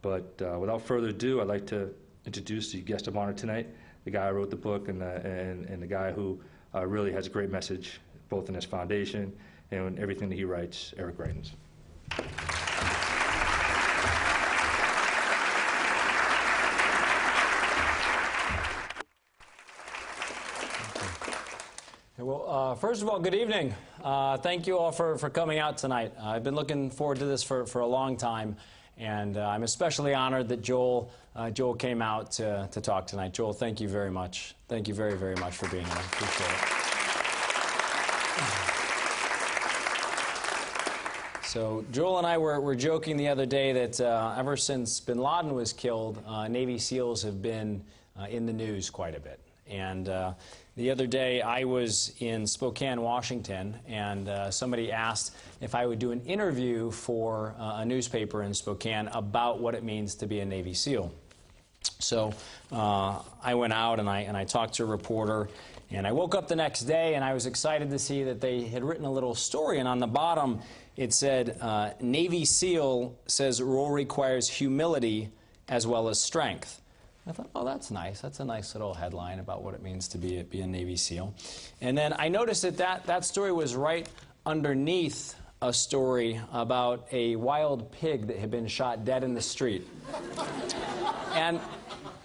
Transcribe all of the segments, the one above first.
But without further ado, I'd like to introduce the guest of honor tonight, the guy who wrote the book and the guy who really has a great message, both in his foundation and in everything that he writes, Eric Greitens. Well, first of all, good evening. Thank you all for coming out tonight. I've been looking forward to this for a long time, and I'm especially honored that Joel came out to talk tonight. Joel, thank you very much. Thank you very, very much for being here. I appreciate it. So Joel and I were joking the other day that ever since bin Laden was killed, Navy SEALs have been in the news quite a bit. And the other day I was in Spokane, Washington, and somebody asked if I would do an interview for a newspaper in Spokane about what it means to be a Navy SEAL. So I went out and I talked to a reporter, and I woke up the next day and I was excited to see that they had written a little story, and on the bottom it said, Navy SEAL says role requires humility as well as strength. I thought, oh, that's nice. That's a nice little headline about what it means to be a Navy SEAL. And then I noticed that story was right underneath a story about a wild pig that had been shot dead in the street. And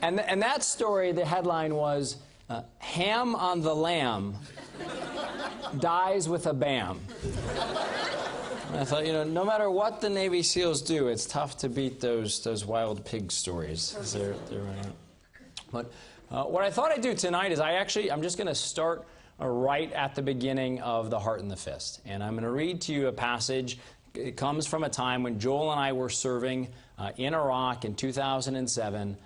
that story, the headline was, Ham on the Lamb dies with a bam. And I thought, you know, no matter what the Navy SEALs do, it's tough to beat those wild pig stories. But what I thought I'd do tonight is I'm just going to start right at the beginning of The Heart and the Fist. And I'm going to read to you a passage. It comes from a time when Joel and I were serving in Iraq in 2007.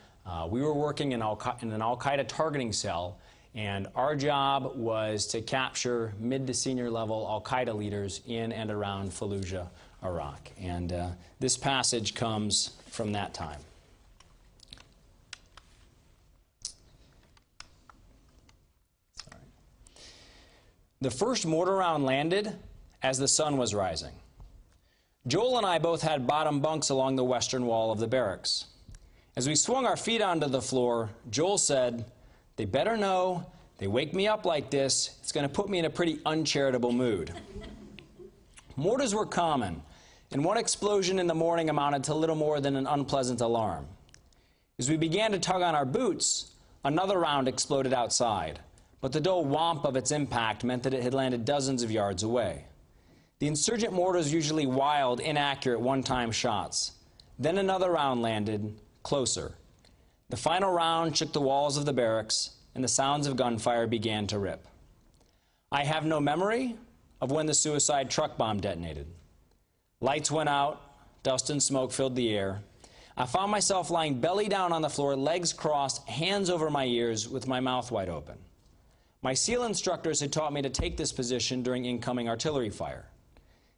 We were working in an Al-Qaeda targeting cell. And our job was to capture mid to senior level Al-Qaeda leaders in and around Fallujah, Iraq. And this passage comes from that time. Sorry. The first mortar round landed as the sun was rising. Joel and I both had bottom bunks along the western wall of the barracks. As we swung our feet onto the floor, Joel said, "They better know they wake me up like this, it's going to put me in a pretty uncharitable mood." Mortars were common, and one explosion in the morning amounted to little more than an unpleasant alarm. As we began to tug on our boots, another round exploded outside, but the dull whomp of its impact meant that it had landed dozens of yards away. The insurgent mortars usually wild, inaccurate, one-time shots. Then another round landed, closer. The final round shook the walls of the barracks, and the sounds of gunfire began to rip. I have no memory of when the suicide truck bomb detonated. Lights went out, dust and smoke filled the air. I found myself lying belly down on the floor, legs crossed, hands over my ears, with my mouth wide open. My SEAL instructors had taught me to take this position during incoming artillery fire.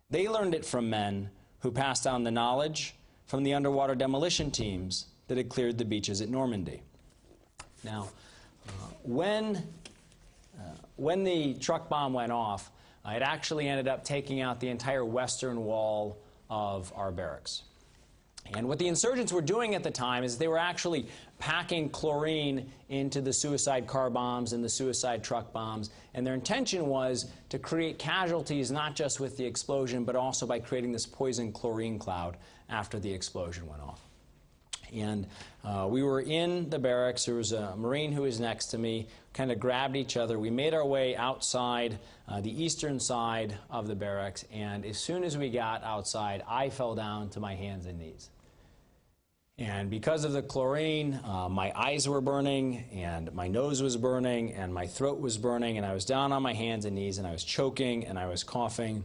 They learned it from men who passed down the knowledge from the underwater demolition teams that had cleared the beaches at Normandy. Now, when the truck bomb went off, it actually ended up taking out the entire western wall of our barracks. And what the insurgents were doing at the time is they were actually packing chlorine into the suicide car bombs and the suicide truck bombs, and their intention was to create casualties not just with the explosion, but also by creating this poison chlorine cloud after the explosion went off. And we were in the barracks. There was a Marine who was next to me, kind of grabbed each other. We made our way outside the eastern side of the barracks, and as soon as we got outside, I fell down to my hands and knees. And because of the chlorine, my eyes were burning, and my nose was burning, and my throat was burning, and I was down on my hands and knees, and I was choking, and I was coughing.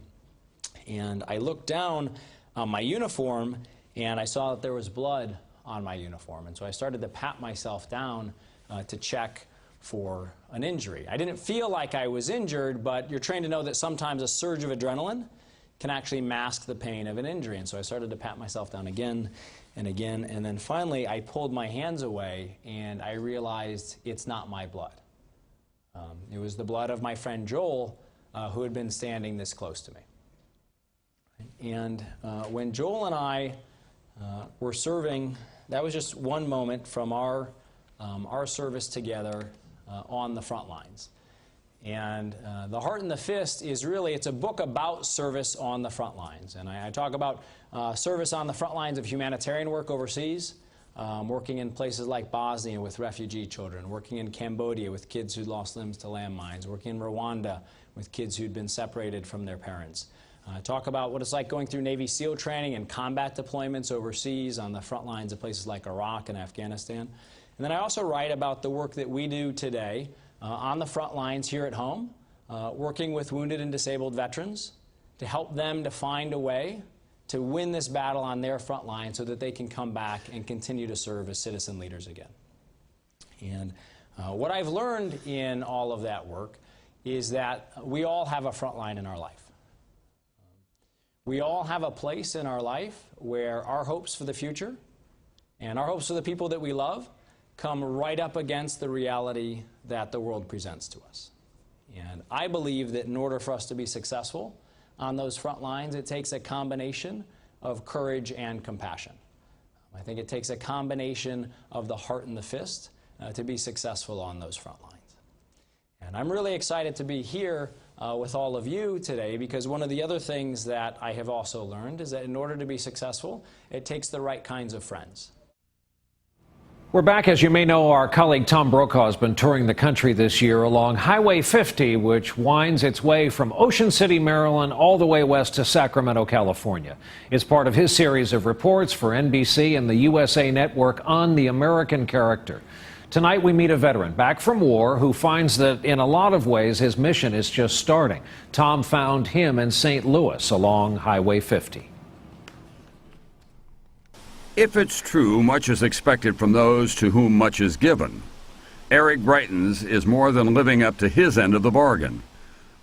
And I looked down on my uniform, and I saw that there was blood on my uniform. And so I started to pat myself down to check for an injury. I didn't feel like I was injured, but you're trained to know that sometimes a surge of adrenaline can actually mask the pain of an injury. And so I started to pat myself down again and again, and then finally I pulled my hands away and I realized it's not my blood. It was the blood of my friend Joel, who had been standing this close to me. And when Joel and I were serving that was just one moment from our service together on the front lines. And The Heart and the Fist is really, it's a book about service on the front lines. And I talk about service on the front lines of humanitarian work overseas, working in places like Bosnia with refugee children, working in Cambodia with kids who'd lost limbs to landmines, working in Rwanda with kids who'd been separated from their parents. Talk about what it's like going through Navy SEAL training and combat deployments overseas on the front lines of places like Iraq and Afghanistan. And then I also write about the work that we do today on the front lines here at home, working with wounded and disabled veterans to help them to find a way to win this battle on their front line so that they can come back and continue to serve as citizen leaders again. And what I've learned in all of that work is that we all have a front line in our life. We all have a place in our life where our hopes for the future and our hopes for the people that we love come right up against the reality that the world presents to us. And I believe that in order for us to be successful on those front lines, it takes a combination of courage and compassion. I think it takes a combination of the heart and the fist to be successful on those front lines. And I'm really excited to be here with all of you today, because one of the other things that I have also learned is that in order to be successful, it takes the right kinds of friends. We're back. As you may know, our colleague Tom Brokaw has been touring the country this year along Highway 50, which winds its way from Ocean City, Maryland, all the way west to Sacramento, California. It's part of his series of reports for NBC and the USA Network on the American character. Tonight we meet a veteran back from war who finds that in a lot of ways his mission is just starting. Tom found him in St. Louis along Highway 50. If it's true, much is expected from those to whom much is given. Eric Greitens is more than living up to his end of the bargain.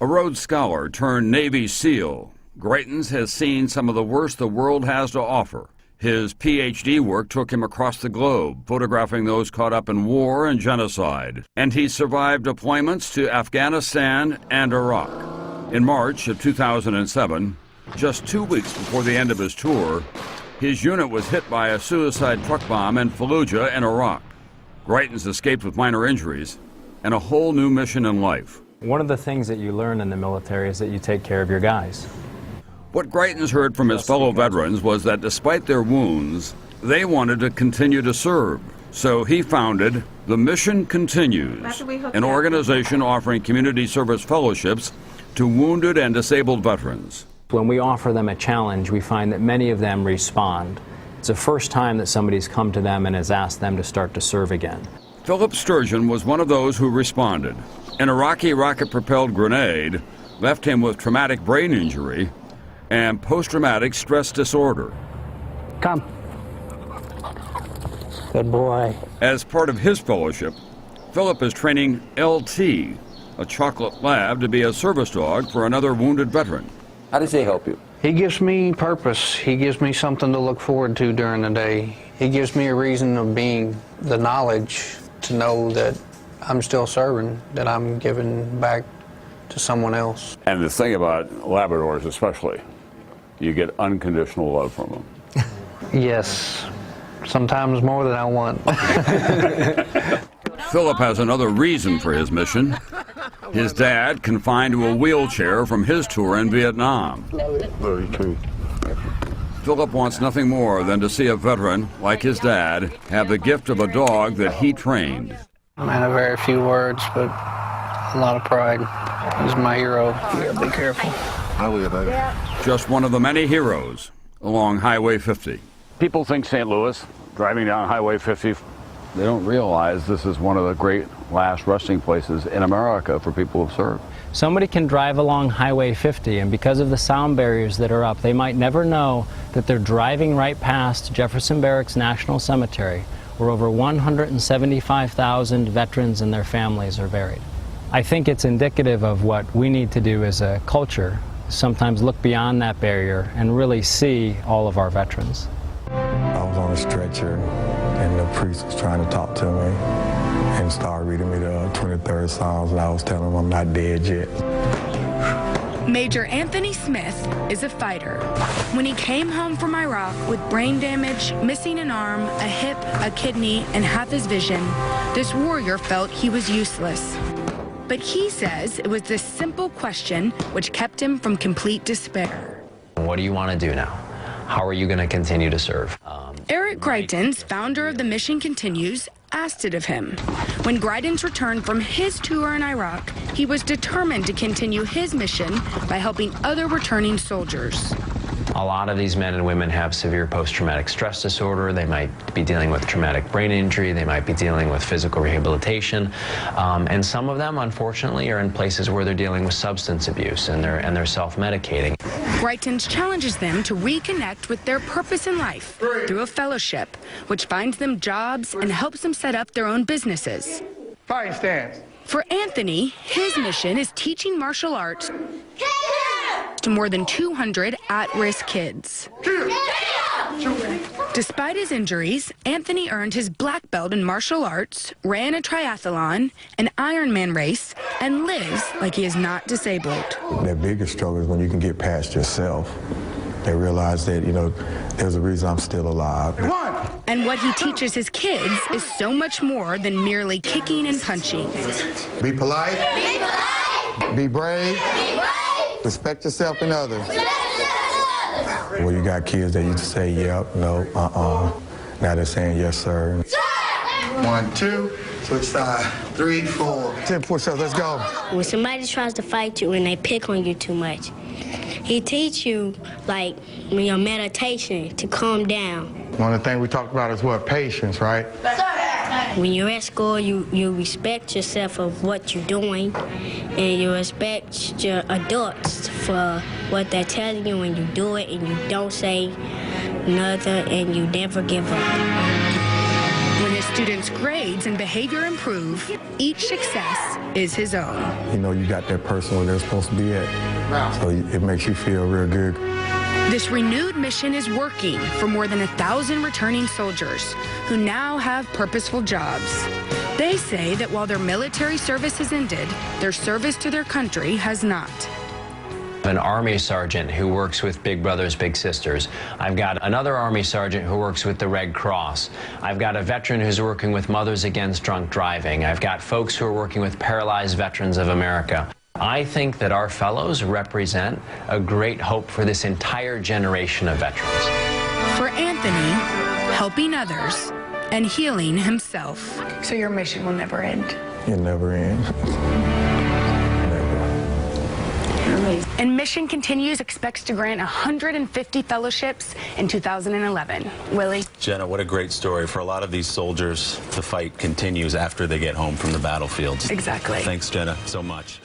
A Rhodes Scholar turned Navy SEAL, Greitens has seen some of the worst the world has to offer. His PhD work took him across the globe, photographing those caught up in war and genocide. And he survived deployments to Afghanistan and Iraq. In March of 2007, just 2 weeks before the end of his tour, his unit was hit by a suicide truck bomb in Fallujah in Iraq. Greitens escaped with minor injuries and a whole new mission in life. One of the things that you learn in the military is that you take care of your guys. What Greitens heard from his fellow veterans was that despite their wounds, they wanted to continue to serve. So he founded The Mission Continues, an organization offering community service fellowships to wounded and disabled veterans. When we offer them a challenge, we find that many of them respond. It's the first time that somebody's come to them and has asked them to start to serve again. Philip Sturgeon was one of those who responded. An Iraqi rocket-propelled grenade left him with traumatic brain injury and post-traumatic stress disorder. Come. Good boy. As part of his fellowship, Philip is training LT, a chocolate lab, to be a service dog for another wounded veteran. How does he help you? He gives me purpose. He gives me something to look forward to during the day. He gives me a reason of being, the knowledge to know that I'm still serving, that I'm giving back to someone else. And the thing about Labradors especially, you get unconditional love from them. Yes, sometimes more than I want. Philip has another reason for his mission. His dad confined to a wheelchair from his tour in Vietnam. Philip wants nothing more than to see a veteran, like his dad, have the gift of a dog that he trained. Man of very few words, but a lot of pride. He's my hero. Yeah, be careful. How are you, baby? Just one of the many heroes along Highway 50. People think St. Louis, driving down Highway 50, they don't realize this is one of the great last resting places in America for people who've served. Somebody can drive along Highway 50, and because of the sound barriers that are up, they might never know that they're driving right past Jefferson Barracks National Cemetery, where over 175,000 veterans and their families are buried. I think it's indicative of what we need to do as a culture, sometimes look beyond that barrier and really see all of our veterans. I was on a stretcher and the priest was trying to talk to me and started reading me the 23rd Psalms, and I was telling him I'm not dead yet. Major Anthony Smith is a fighter. When he came home from Iraq with brain damage, missing an arm, a hip, a kidney, and half his vision, this warrior felt he was useless. But he says it was this simple question which kept him from complete despair. What do you want to do now? How are you going to continue to serve? Eric Greitens, founder of the Mission Continues, asked it of him. When Greitens returned from his tour in Iraq, he was determined to continue his mission by helping other returning soldiers. A lot of these men and women have severe post-traumatic stress disorder. They might be dealing with traumatic brain injury. They might be dealing with physical rehabilitation. And some of them, unfortunately, are in places where they're dealing with substance abuse and they're self-medicating. Greitens challenges them to reconnect with their purpose in life through a fellowship, which finds them jobs and helps them set up their own businesses. Fighting stance. For Anthony, his mission is teaching martial arts to more than 200 at-risk kids. Despite his injuries, Anthony earned his black belt in martial arts, ran a triathlon, an Ironman race, and lives like he is not disabled. Their biggest struggle is when you can get past yourself. They realize that, there's a reason I'm still alive. And what he teaches his kids is so much more than merely kicking and punching. Be polite. Be polite. Be brave. Be brave. Respect yourself and others. Well, you got kids that used to say, yep, no, Now they're saying, yes, sir. 1, 2, switch side. 3, 4. 10 push-ups, let's go. When somebody tries to fight you and they pick on you too much, he teach you, like, meditation to calm down. One of the things we talked about is what? Patience, right? When you're at school, you respect yourself of what you're doing, and you respect your adults for what they're telling you, and you do it, and you don't say nothing, and you never give up. When his students' grades and behavior improve, each success is his own. You got that person where they're supposed to be at, so it makes you feel real good. This renewed mission is working for more than 1,000 returning soldiers who now have purposeful jobs. They say that while their military service has ended, their service to their country has not. An Army sergeant who works with Big Brothers Big Sisters. I've got another Army sergeant who works with the Red Cross. I've got a veteran who's working with Mothers Against Drunk Driving. I've got folks who are working with Paralyzed Veterans of America. I think that our fellows represent a great hope for this entire generation of veterans. For Anthony, helping others and healing himself. So your mission will never end? It'll never end. And Mission Continues expects to grant 150 fellowships in 2011. Willie? Jenna, what a great story. For a lot of these soldiers, the fight continues after they get home from the battlefields. Exactly. Thanks, Jenna, so much.